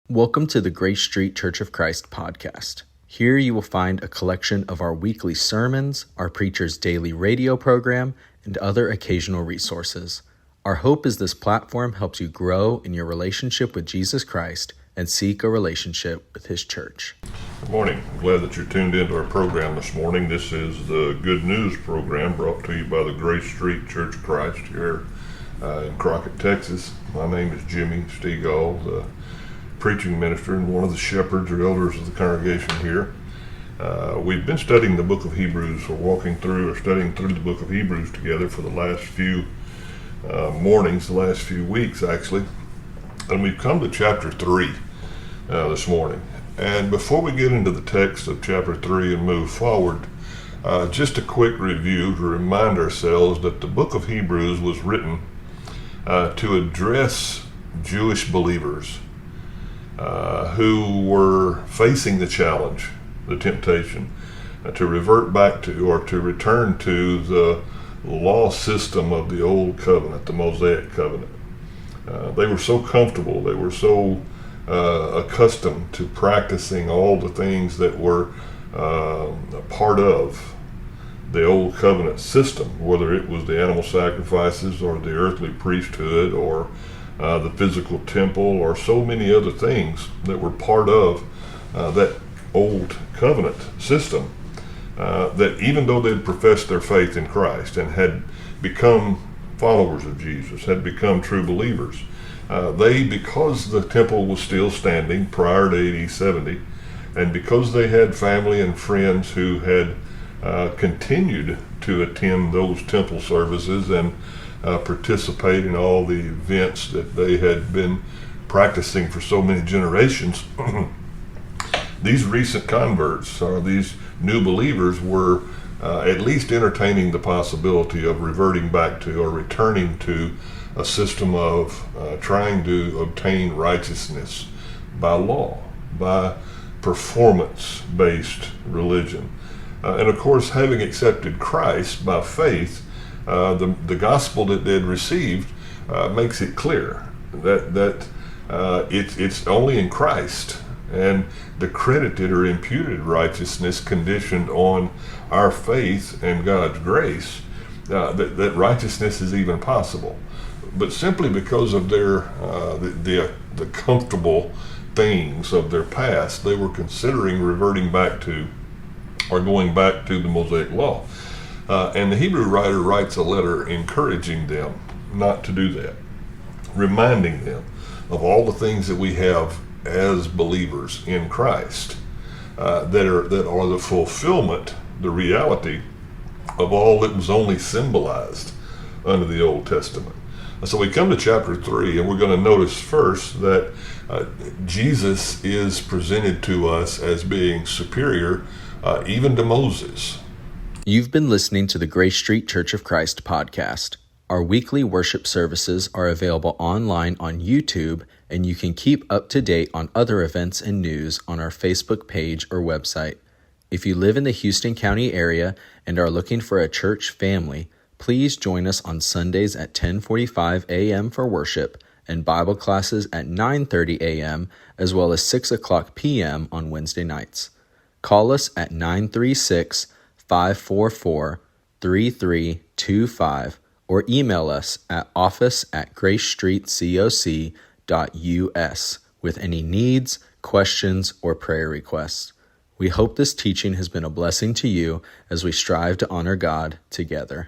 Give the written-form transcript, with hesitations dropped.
Welcome to the Grace Street Church of Christ podcast. Here you will find a collection of our weekly sermons, our preacher's daily radio program, and other occasional resources. Our hope is this platform helps you grow in your relationship with Jesus Christ and seek a relationship with His church. Good morning. I'm glad that you're tuned into our program this morning. This is the Good News program brought to you by the Grace Street Church of Christ here in Crockett, Texas. My name is Jimmy Stegall, the preaching minister and one of the shepherds or elders of the congregation here. We've been studying the book of Hebrews, studying through the book of Hebrews together for the last few mornings, the last few weeks actually. And we've come to chapter 3 this morning. And before we get into the text of chapter 3 and move forward, just a quick review to remind ourselves that the book of Hebrews was written to address Jewish believers who were facing the challenge, the temptation, to revert back to or to return to the law system of the old covenant, the Mosaic covenant. They were so comfortable, they were so accustomed to practicing all the things that were a part of the old covenant system, whether it was the animal sacrifices or the earthly priesthood or the physical temple or so many other things that were part of that old covenant system, that even though they'd professed their faith in Christ and had become followers of Jesus, had become true believers, because the temple was still standing prior to AD 70, and because they had family and friends who had continued to attend those temple services and participate in all the events that they had been practicing for so many generations, these recent converts or these new believers were at least entertaining the possibility of reverting back to or returning to a system of trying to obtain righteousness by law, by performance-based religion. And of course, having accepted Christ by faith, the gospel that they'd received makes it clear that it's only in Christ and the credited or imputed righteousness conditioned on our faith and God's grace that righteousness is even possible. But simply because of their the comfortable things of their past, they were considering reverting back to or going back to the Mosaic law. And the Hebrew writer writes a letter encouraging them not to do that, reminding them of all the things that we have as believers in Christ that are the fulfillment, the reality of all that was only symbolized under the Old Testament. So we come to chapter 3, and we're going to notice first that Jesus is presented to us as being superior even to Moses. You've been listening to the Grace Street Church of Christ podcast. Our weekly worship services are available online on YouTube, and you can keep up to date on other events and news on our Facebook page or website. If you live in the Houston County area and are looking for a church family, please join us on Sundays at 10:45 a.m. for worship and Bible classes at 9:30 a.m. as well as 6 o'clock p.m. on Wednesday nights. Call us at 936-544-3325 or email us at office@gracestreetcoc.us with any needs, questions, or prayer requests. We hope this teaching has been a blessing to you as we strive to honor God together.